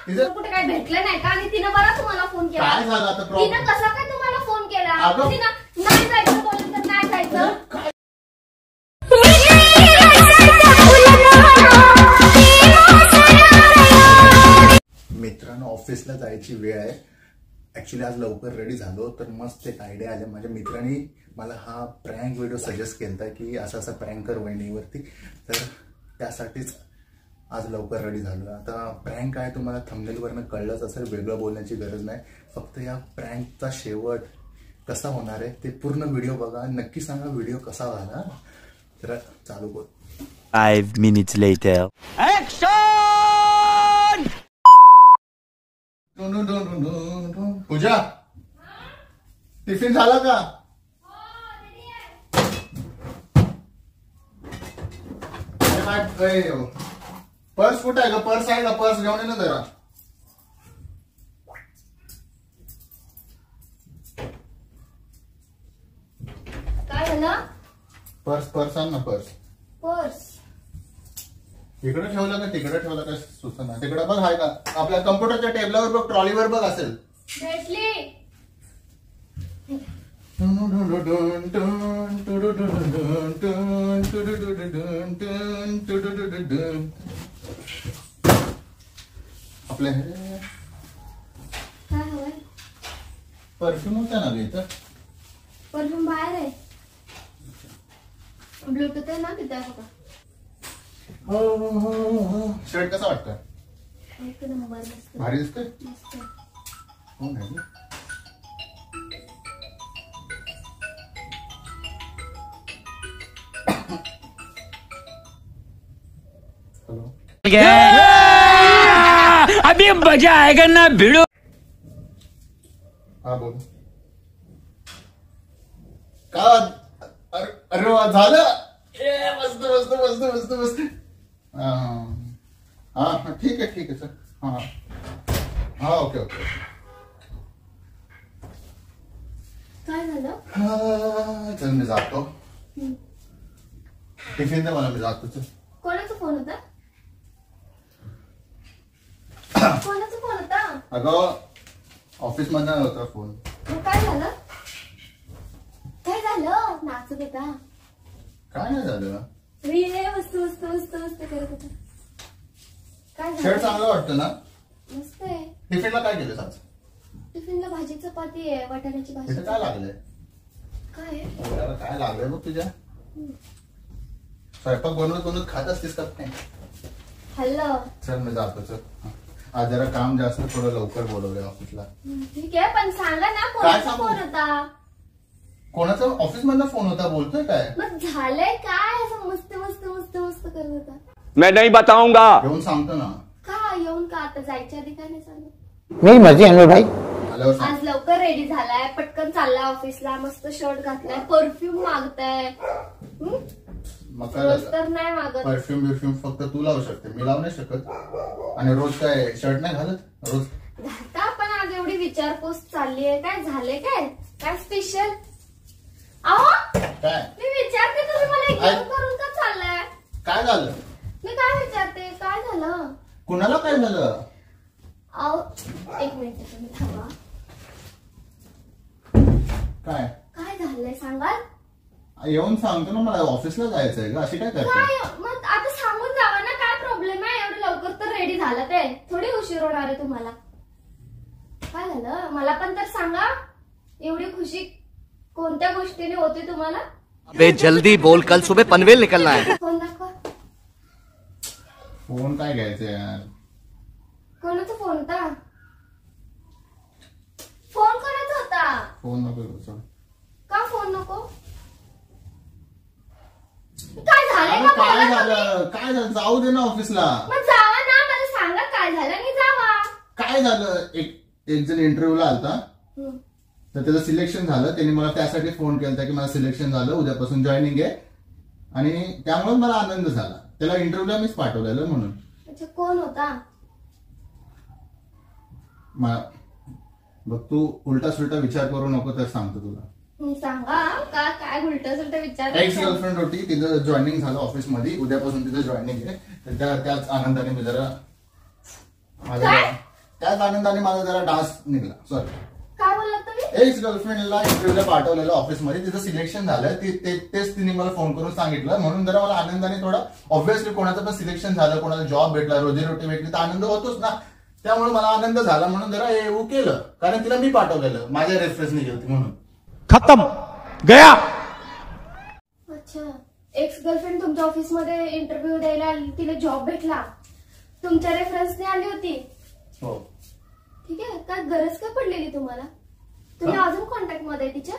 कुठे काय भेटलं नाही का? आणि तिनं बरं तुम्हाला फोन केला. काय झालं आता? तिनं कसा काय तुम्हाला फोन केला? तिनं नाही जायचं बोललं तर नाही जायचं. मित्रांनो, ऑफिसला जायची वेळ आहे. ऍक्च्युली आज लवकर रेडी झालो तर मस्त एक आयडिया आली. माझ्या मित्रांनी मला हा प्रँक व्हिडिओ सजेस्ट केला की असा असा प्रँक कर वहिनीवरती, तर त्यासाठीच आज लवकर रेडी झालो. आता प्रँक काय तुम्हाला थंबनेलवरनं कळलंच असेल, वेगळं बोलण्याची गरज नाही. फक्त या प्रँकचा शेवट कसा होणार आहे ते पूर्ण व्हिडिओ बघा. नक्की सांगा व्हिडिओ कसा झाला. तर चालू कर. 5 minutes later. पूजा, टिफिन झाला का? पर्स कुठे आहे का? पर्स आहे का? पर्स घेऊन ये ना जरा. काय झालं? पर्स आण ना. पर्स इकडे ठेवलं का तिकडे ठेवलं का सुचना. तिकडे बघ आहे का? आपल्या कम्प्युटरच्या टेबलावर बघ, ट्रॉलीवर बघ असेल. भेटली. आपल्या काय हवंय? परफ्यूम होता ना इथं. परफ्यूम बाहेर आहे. ब्लूटूथ आहे ना तिथे. बघा. शर्ट कसा वाटतं? एक नंबर मस्त. भारी दिसतोय. मस्त. हो नाही. अभी मजा आएगा ना भिड़ो. हा बोल. का? अरे वा, झालं. मस्त मस्त मस्त मस्त मस्त. हा ठीक आहे सर. हा ओके. काय झालं? चल मी जातो. टिफिन दे मला, मी जातो. चल. कोणाचा फोन होता? कोणाचा फोन होता? अगं ऑफिस मधनं होता फोन. मग काय झालं? काय झालं? नाचत होता. काय नाही झालं. मस्त मस्त मस्त मस्त करत होता. काय शर्ट झालं? चांगलं वाटतं ना? मस्त आहे. टिफिनला काय केलं आज? टिफिनला भाजी चपाती आहे, वाटाण्याची भाजी. इथे काय लागलंय? काय आहे? पोटाला काय लागलंय बघ तुझ्या? स्वयंपाक बनवत खात असतेस का नाही? हल्लं. चल मी जातो. चल. आज जरा काम जास्त, थोडं लवकर बोलवलंय ऑफिसला. ठीक आहे, पण सांगा ना काय कोणाचा सांगू? फोन होता? कोणाचा ऑफिस मधला फोन होता? बोलतोय काय? मग झालंय काय? असं मस्त मस्त मस्त मस्त करत होता. मैं नहीं बताऊंगा. येऊन सांगतो ना. का येऊन का? आता जायच्या आधी काय नाही सांगत? मेरी मर्जी अनवर भाई. आल्यावर सांग. आज लवकर रेडी झालाय, पटकन चाललाय ऑफिसला, मस्त शर्ट घातलाय, परफ्यूम मागताय. मग काय रोज झालं? तर नाही मागत. परफ्यूम फक्त तू लावू शकते, मी लावू नाही शकत. आणि रोज काय शर्ट नाही घालत? रोज घालता, पण आज एवढी विचारपूस चालली आहे. काय झाले? काय स्पेशल? अहो काय? मी विचारते, तुम्ही मला इग्नोर करून का चाललाय? काय झालं? मी काय विचारते? काय झालं? कुणाला काय झालं? अहो एक मिनिट, तुम्ही थांबा. काय काय झालंय सांगाल? येऊन सांगतो ना, मला ऑफिसला जायचंय का? अशी काय करते? काय मग आता सांगून जावा ना, काय प्रॉब्लेम आहे? एवढं लवकर तर रेडी झालं, ते थोडी उशीर होणार आहे तुम्हाला. काय झालं मला पण तर सांगा. एवढी खुशी कोणत्या गोष्टीने होती तुम्हाला? अबे जल्दी बोल, कल सुबह पनवेल निकलना है. फोन दाखवा. फोन काय घ्यायचं यार? कोणाचा फोन होता? फोन कोणाचा होता? फोन नको करू, चल. का फोन नको? काय झालंय अरे का? काय बोला तुम्ही. झालं? काय झालं? जाऊ दे ना ऑफिसला. मग जावा ना, मला सांगा काय झालं आणि जावा. काय झालं? एक जण इंटरव्ह्यूला आलता, तर त्याचं सिलेक्शन झालं. त्यांनी मला त्यासाठी फोन केला की मला सिलेक्शन झालं, उद्यापासून जॉईनिंग आहे. आणि त्यामुळे मला आनंद झाला. त्याला इंटरव्ह्यूला मीच पाठवलेलं म्हणून. अच्छा, कोण होता? बघ, तू उलटा सुलटा विचार करू नको, तर सांगतो तुला. सांगा का काय उलट सुलट विचार. एक्स गर्लफ्रेंड होती, तिचं जॉईनिंग झालं ऑफिसमध्ये, उद्यापासून तिचं जॉईनिंग आहे. तर त्याच आनंदाने मी जरा त्याच आनंदाने माझा जरा डान्स निघला. सॉरी, काय बोललात तुम्ही? एक्स गर्लफ्रेंडला इंटरव्ह्यूला पाठवलेलं ऑफिसमध्ये, तिचं सिलेक्शन झालं. तेच तिने मला फोन करून सांगितलं. म्हणून जरा मला आनंदाने थोडा, ऑब्व्हियसली कोणाचं पण सिलेक्शन झालं, कोणाचा जॉब भेटला, रोजीरोटी भेटली तर आनंद होतोच ना. त्यामुळे मला आनंद झाला म्हणून जरा येऊ केलं, कारण तिला मी पाठवलेलं, माझ्या रेफरन्सने गेली होती म्हणून. खत्म गया. अच्छा, एक्स गर्लफ्रेंड तुमच्या ऑफिसमध्ये इंटरव्ह्यू द्यायला आली, तिला जॉब भेटला, तुमच्या रेफरन्सने आली होती. हो, ठीक आहे. काय गरज काय पडलेली तुम्हाला? तुम्ही अजून कॉन्टॅक्ट मध्ये तिच्या?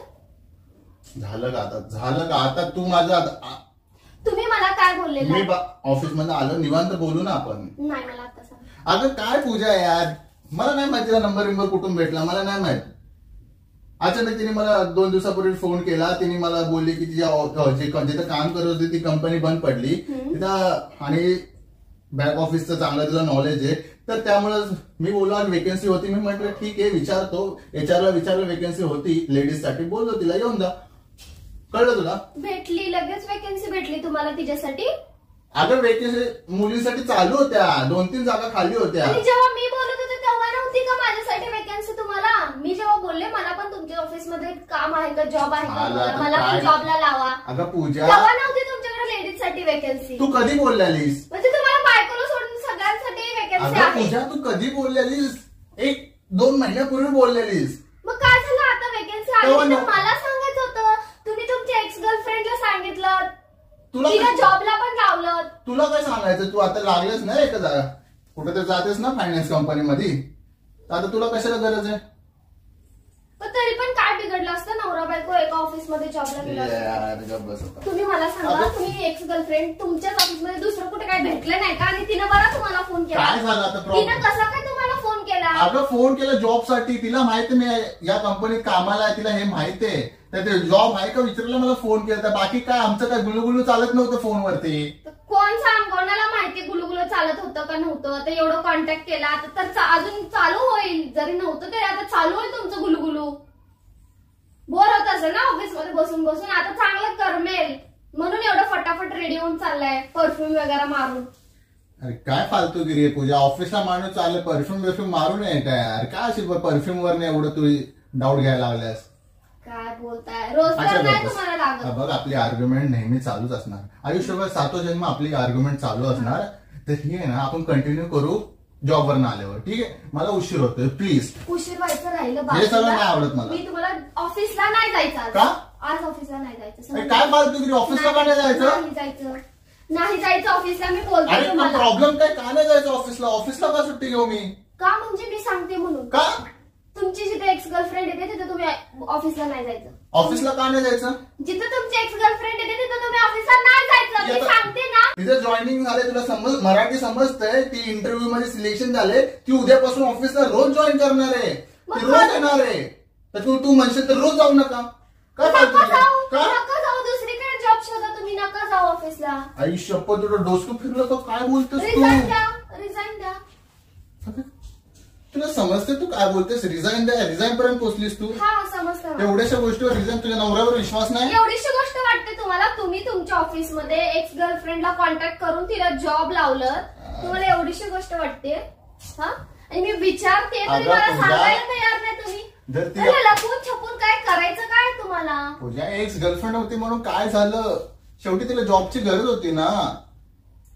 झालं का आता तू माझा, तुम्ही मला काय बोललेलं? मी ऑफिस मध्ये आलो, निवांत बोलू ना आपण. नाही, मला आता सांग. अगं काय पूजा यार, मला नाही माहिती तिला नंबर कुठून भेटला, मला नाही माहित. अचानक तिने मला 2 दिवसापूर्वी फोन केला. तिने मला बोलली की जिथं काम करत होती ती कंपनी बंद पडली तिथं, आणि बॅक ऑफिसचं चांगलं तिला नॉलेज आहे. तर त्यामुळे मी बोललो वेकन्सी होती. मी म्हटलं ठीक आहे, विचारतो. एचआरला विचारलं, वेकन्सी होती लेडीज साठी, बोललो तिला येऊन जा. कळलं तुला? भेटली लगेच वेकन्सी भेटली तुम्हाला तिच्यासाठी? अगं वेकन्सी मुलींसाठी चालू होत्या, 2-3 जागा खाली होत्या. जेव्हा मी बोलत होते तेव्हा नव्हती का माझ्यासाठी वेकन्सी तुम्हाला? मी जेव्हा बोलले मला पण तुमच्या ऑफिसमध्ये काम आहे का, जॉब आहे का, मला पण जॉबला लावा, अगं पूजा, तेव्हा नव्हती तुमच्याकडे लेडीज साठी वेकन्सी. तू कधी बोललेलीस? म्हणजे तुम्हाला बायकोला सोडून सगळ्यांसाठी वेकन्सी अगं आहे. पूजा, तू कधी बोललेलीस? 1-2 महिन्यापूर्वी बोललेलीस. मग काय झालं आता वेकन्सी आली तर मला सांगायचं होतं. तुम्ही तुमच्या एक्स गर्लफ्रेंडला सांगितलं, तिला जॉबला पण लावलं. तुला काय सांगायचं? तू आता लागलेस ना एका जागा, कुठे तर जातेस ना फायनान्स कंपनीमध्ये, आता तुला कशाला गरज आहे? पण तरी पण काय बिघडलं असतं? नवरा बायको एका ऑफिसमध्ये जॉबला गेला. तुम्ही मला सांगा, तुम्ही एक्स गर्लफ्रेंड तुमच्याच ऑफिसमध्ये दुसरं कुठे काय भेटलं नाही का? आणि तिनं बरं तुम्हाला फोन केला. काय झालं आता? तिनं कसा काय तुम्हाला फोन केला? अगं फोन केला जॉबसाठी. तिला माहिती मी या कंपनीत कामाला आहे, तिला हे माहिती आहे. तर ते जॉब आहे का विचारलं, मला फोन केला. बाकी काय आमचं काय गुलुगुलू चालत नव्हतं फोनवरती. कोण सांग, कोणाला माहिती गुलुगुलू चालत होतं का नव्हतं? आता एवढं कॉन्टॅक्ट केला तर अजून चालू होईल. जरी नव्हतं तरी आता चालू होईल तुमचं गुलुगुलू. बोर होत असेल ना ऑफिसमध्ये बसून बसून, आता चांगलं करमेल म्हणून एवढं फटाफट रेडी होऊन चाललाय, परफ्यूम वगैरे मारून. अरे काय फालतूगिरी आहे पूजा, ऑफिसला माणूस चाललं परफ्यूम मारू नये काय यार? काय असेल परफ्यूम वर नाही एवढं तू डाऊट घ्यायला लागल्यास? काय बोलताय? रोज तर नाही तुम्हाला लागत. बघ, आपली आर्ग्युमेंट नेहमी चालूच असणार आयुष्यभर, 7 जन्म आपली आर्ग्युमेंट चालू असणार. तर हे आहे ना, आपण कंटिन्यू करू जॉबवर आल्यावर. ठीक आहे, मला उशीर होतोय, प्लीज. उशीर व्हायचं राहिलं हे सगळं नाही आवडत मला. मी तुम्हाला ऑफिसला नाही जायचं का? आज ऑफिसला नाही जायचं. काय फालतूगिरी, ऑफिसला का नाही जायचं? नाही जायचं ऑफिसला. मी बोलते तुम्हाला. प्रॉब्लेम काय, का नाही जायचं ऑफिसला? ऑफिसला का सुट्टी घेऊ मी? का म्हणजे मी सांगते म्हणून. का? तुमची जिथे एक्स गर्लफ्रेंड येते तिथे तुम्ही ऑफिसला नाही जायचं. ऑफिसला का नाही जायचं? जिथे तुमची एक्स गर्लफ्रेंड येते तिथे तुम्ही ऑफिसला नाही जायचं. मी सांगते ना. तिथे जॉईनिंग झाले, तुला मराठी समजतंय? ती इंटरव्ह्यू मध्ये सिलेक्शन झाले, ती उद्यापासून ऑफिसला रोज जॉईन करणार आहे, ती रोज येणार आहे. तर तू म्हणशील तर रोज जाऊ नका. नका जाऊ, दुसरीकडे जॉब शोधा तुम्ही. नका जाऊ ऑफिसला. आई शपथ, तुला डोसकं फिरलं तर काय बोलतेस तू? रिझाईन द्या. तुला समजते तू काय बोलतेस? रिझाईन द्या, रिझाईन पर्यंत पोहोचलीस तू? हा, समजतं. एवढ्याशा गोष्टीवर रिझाईन? तुझ्या नवऱ्यावर विश्वास नाही? एवढीशी गोष्ट वाटते तुम्हाला? तुम्ही तुमच्या ऑफिसमध्ये एक्स गर्लफ्रेंडला कॉन्टॅक्ट करून तिला जॉब लावलं, तुम्हाला एवढीशी गोष्ट वाटते? हा, आणि मी विचारते तरी मला सांगायला तयार नाही तुम्ही. लपून छपून काय करायचं काय तुम्हाला? तुझ्या एक्स गर्लफ्रेंड होती म्हणून काय झालं? शेवटी तिला जॉबची गरज होती ना.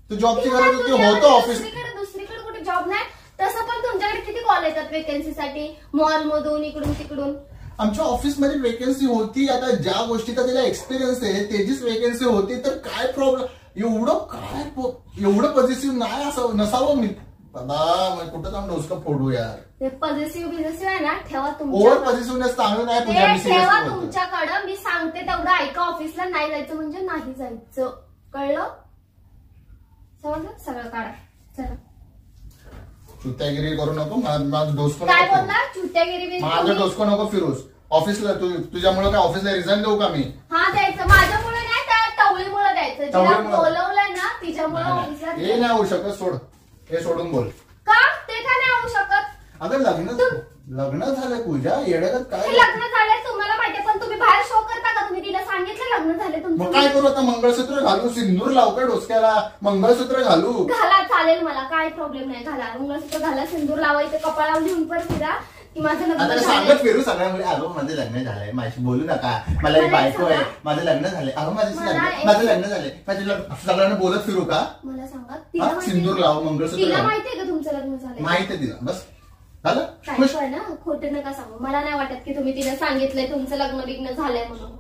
तू जॉबची गरज होती, होतं ऑफिस. दुसरीकडे कुठे जॉब नाही. तसं पण तुमच्याकडे किती कॉल येतात वेकन्सीसाठी, मॉल मधून, इकडून तिकडून. आमच्या ऑफिसमध्ये वेकन्सी होती. आता ज्या गोष्टीचा तिला एक्सपिरियन्स आहे त्याचीच वेकन्सी होती, तर काय प्रॉब्लेम? एवढं पॉझिटिव्ह नाही असं नसावं. मी कुठं जाऊन डोसकं फोडू यार. ते पॉझिटिव्ह आहे ना, ठेवा ओव्हर पॉझिटिव्हनेस चांगलं नाही. ठेवा तुमच्याकडं. मी सांगते तेवढं ऐका. ऑफिसला नाही जायचं म्हणजे नाही जायचं, कळलं? समजलं? सगळं काढा. चला, चुत्यागिरी करू नको. माझं डोसकं काय बोलला? चुत्यागिरी? माझं डोसकं नको फिरूस. ऑफिसला तुझ्यामुळे काय ऑफिसला रिझाईन देऊ का मी? हा, द्यायचं. माझ्यामुळे नाही, त्या टवळीमुळे द्यायचं. जिला बोलवलंय ना तिच्यामुळे ऑफिसला. हे नाही होऊ शकत, सोड. हे सोडून बोल. का? ते का नाही होऊ शकत? अगं लग्न झालंय पूजा, येड्यागत काय लग्न झालंय तुम्हाला माहितीये, पण तुम्ही बाहेर शो करता का? तुम्ही तिला सांगितलं लग्न झाले तुमचं? मग काय करू आता? मंगळसूत्र घालू, सिंदूर लावकर डोसक्याला, मंगळसूत्र घालू. घाला, चालेल, मला काय प्रॉब्लेम नाही. घाला मंगळसूत्र, घाला, सिंदूर लावायचं, कपाळावर लिहून पण फिरा की माझं लग्न झालंय. सांगत फिरू सगळ्यामुळे, अगं माझं लग्न झालंय, माझी बोलू नका, मला एक बायको आहे, माझं लग्न झालंय, अगं माझं लग्न झालंय, सगळ्यांना बोलत फिरू का? मला सांगा, सिंदूर लाव, मंगळसूत्र. तिला माहितीये का तुमचं लग्न झालंय? माहितीये तिला, बस झालं. काय ना, खोटं नका सांगू. मला नाही वाटत की तुम्ही तिला सांगितलंय तुमचं लग्न बिग्न झालंय म्हणून.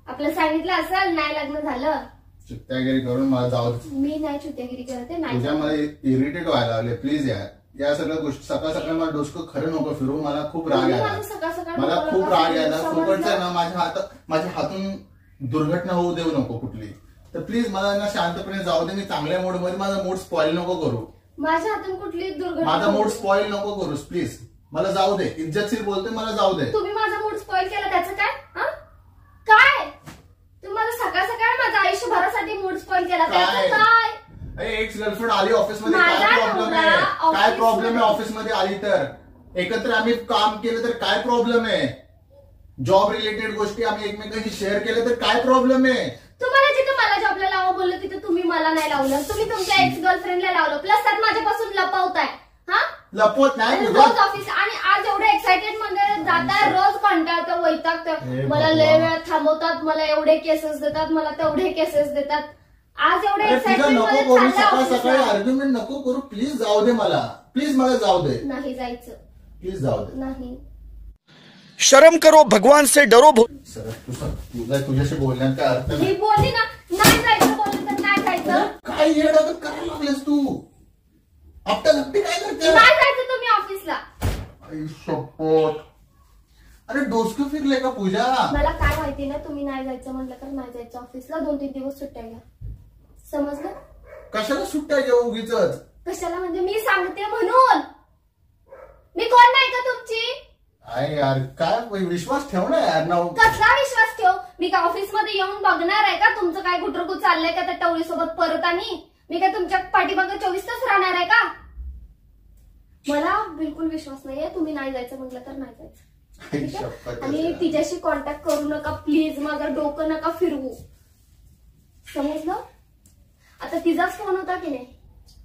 आपलं सांगितलं असेल नाही लग्न झालं, चित्त्यागिरी करून मला जाऊ. मी नाही चित्त्यागिरी करते, नाही. तुझ्या मला इरिटेट व्हायला लागले, प्लीज यार. या सगळ्या गोष्टी सकाळ सकाळ मला डोसकं खरं नको फिरू. मला खूप राग यायला, मला खूप राग यायला. फुकटचं ना माझ्या हातून दुर्घटना होऊ देऊ नको कुठली. तर प्लीज मला ना शांतपणे जाऊ दे. मी चांगल्या मूड मध्ये, माझा मूड स्पॉइल नको करू. माझ्या हातून कुठली दुर्घटना, माझा मूड स्पॉइल नको करूस प्लीज. मला जाऊ दे, इज्जतशीर बोलते, मला जाऊ दे. तुम्ही माझा मूड स्पॉइल केला त्याचं काय? काय तुम्ही मला सकाळ सकाळ माझ्या आयुष्यभरासाठी मूड स्पॉइल केला त्याचं काय? एक्स गर्लफ्रेंड आली ऑफिसमध्ये, काय प्रॉब्लेम आहे? काय प्रॉब्लेम आहे ऑफिसमध्ये आली तर? एकत्र आम्ही काम केलं तर काय प्रॉब्लेम आहे? जॉब रिलेटेड गोष्टी आम्ही एकमेकांशी शेअर केल्या तर काय प्रॉब्लेम आहे? तुम्हाला जिथं मला जॉबला लावा बोललं तिथं तुम्ही मला नाही लावलं, तुम्ही तुमच्या एक्स गर्लफ्रेंडला लावलं. प्लस त्यात माझ्यापासून लपवताय. लपवत नाही रोज ऑफिस, आणि आज एवढं एक्साइटेड मध्ये जाताय, रोज कंटाळतं, वैतागतं. मला लय वेळ थांबवतात, मला एवढे केसेस देतात, मला तेवढे केसेस देतात. आज एवढे एक्साइटमेंट मध्ये नको करू, सकाळ सकाळी आर्ग्युमेंट नको करू प्लीज. जाऊ दे मला, प्लीज मला जाऊ दे. नाही जायचं, प्लीज जाऊ दे. नाही. शर्म करो, भगवान से डरो. सर तुझ्याशी बोलण्यात काय अर्थ मी बोलली ना, नाही जायचं बोलली तर नाही जायचं. काय येडं करायला लागलेस तू? आपल्या लपटी काय करते? नाही जायचं तुम्ही ऑफिसला. शपथ, अरे डोसकं फिरले का पूजा? मला काय माहिती ना, तुम्ही नाही जायचं म्हटलं तर नाही जायचं ऑफिसला. 2-3 दिवस सुट्ट्या घ्या, समजलं? कशाला सुट्ट्या घेऊ उगीच? कशाला म्हणजे मी सांगते म्हणून. मी कोण नाही का तुमची? अरे यार काय विश्वास ठेव ना यार. कसला विश्वास ठेव? मी का ऑफिस मध्ये येऊन बघणार आहे का तुमचं काय गुटरगुट चाललंय का त्या टवळी सोबत परत? आणि मी काय तुमच्या पाठीमागे 24 तास राहणार आहे का? मला बिलकुल विश्वास नाहीये. तुम्ही नाही जायचं म्हटलं तर नाही जायचं. आणि तिच्याशी कॉन्टॅक्ट करू नका प्लीज. माझं डोकं नका फिरवू, समजलं? आता तिचाच फोन होता की नाही?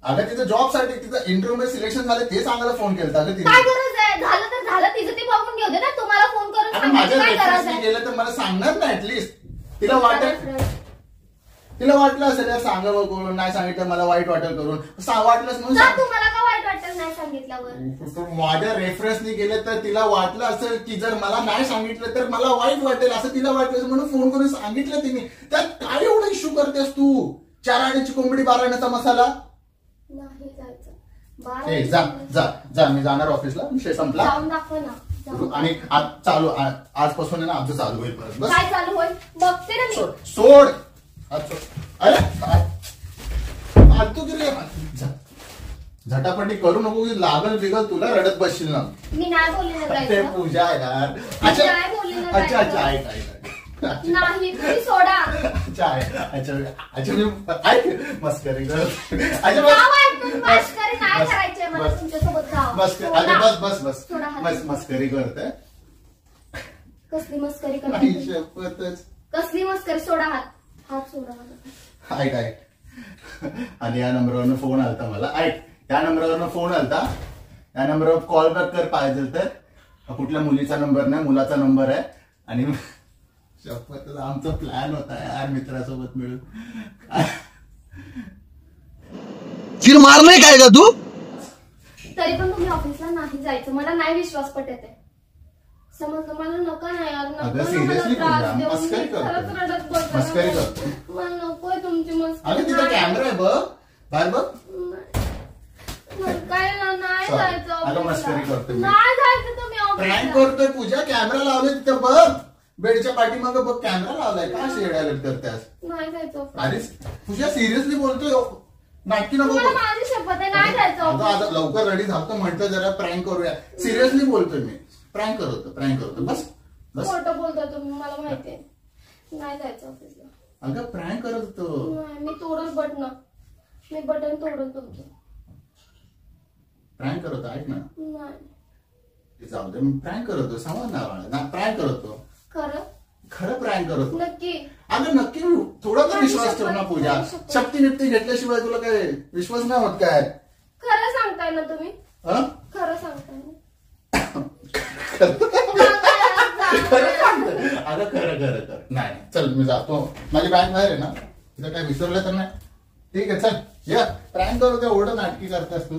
अगं तिचं जॉब साठी, तिचं इंटरव्ह्यू मध्ये सिलेक्शन झालं ते सांगायला फोन केला. काय गरज आहे? झालं तर झालं, तिचं ती बघून घेऊ दे ना. तुम्हाला फोन करून सांगायची काय गरज आहे? गेलं तर मला सांगणार ना ऍटलीस्ट. तिला वाटलं असेल यार सांगावं करून, नाही सांगितलं मला वाईट वाटेल करून. वाटलंच म्हणून तुम्हाला का वाईट वाटेल नाही सांगितल्यावर? माझ्या रेफरन्सनी गेलं तर तिला वाटलं असेल की जर मला नाही सांगितलं तर मला वाईट वाटेल, असं तिला वाटलं म्हणून फोन करून सांगितलं तिने. त्यात काय एवढा इश्यू करतेस तू? 4 आण्याची कोंबडी 12 आण्याचा मसाला. नाही जायचं. जा मी जाणार ऑफिसला, विषय संपला. जाऊन दाखव ना. आणि आजपासून ना आमचं चालू होईल परत. बस काय चालू होईल बघते ना मी. सोड. अरे तू गेले झटापटी करू नको, लागल बिगल तुला, रडत बसशील ना. मी नाही बोलली ना ते पूजा यार. अच्छा नाही तुम्ही सोडा. अच्छा मी मस्करी मस्करी नाही करायची मला तुमच्यासोबत. बस मस्करी करते. कसली मस्करी करते? शपथच. कसली मस्करी? सोडा हात सोडा. ऐक आणि या नंबरवरनं फोन आलता मला. या नंबरवरनं फोन आलता. या नंबरवर कॉल बॅक कर पाहिजे तर. कुठल्या मुलीचा नंबर नाही, मुलाचा नंबर आहे. आणि शपथ आमचा प्लॅन होता यार मित्रासोबत मिळून. फिर मारणे काय का तू? तरी पण तुम्ही ऑफिसला नाही जायचं. मला नाही विश्वास पटत आहे, समजलं? मला नको नाही यार. मस्करी करतो. मला नकोय तुमची मस्करी. अरे तिथं कॅमेरा आहे बघ, बाहेर बघ. काय नाही जायचं. अगं मस्करी करतो, नाही जायचं तुम्ही प्रँक करतोय पूजा. कॅमेरा लावलाय तिथं बघ, बेडच्या पाठीमागं बघ कॅमेरा लावलाय. काय शेडायला करतेस? नाही जायचं. अरे पूजा सिरियसली बोलतोय, नाटकी नको. माझी शपथ आहे नाही जायचं. आता लवकर रेडी झालं म्हटलं जरा प्रँक करूया. सिरियसली बोलतोय मी. प्रँक करतो. बस खोटं बोलतोय तुम्ही, मला माहितीये. नाही जायचं ऑफिसला. अगं प्रँक करत होतो. मी तोडून बटन, मी बटन तोडून तुमचं. प्रँक करत ऐक ना, नाही जाऊ दे, मी प्रँक करतो, सांगा ना प्रँक करतो, खरं खरं प्रँक करतो. नक्की. अगं नक्की, थोडा तर विश्वास ठेव ना पूजा. शक्ती निपती घेतल्याशिवाय तुला काय विश्वास नाही होत काय? खरं सांगताय ना तुम्ही? हा खरं सांगताय ना? खरं सांगतोय. अगं खरं खरं कर. नाही चल मी जातो, माझी बॅग बाहेर आहे ना, तिथं काय विसरलं तर नाही? ठीक आहे चल या, प्रँक करू, त्या एवढं नाटकी करतास तू.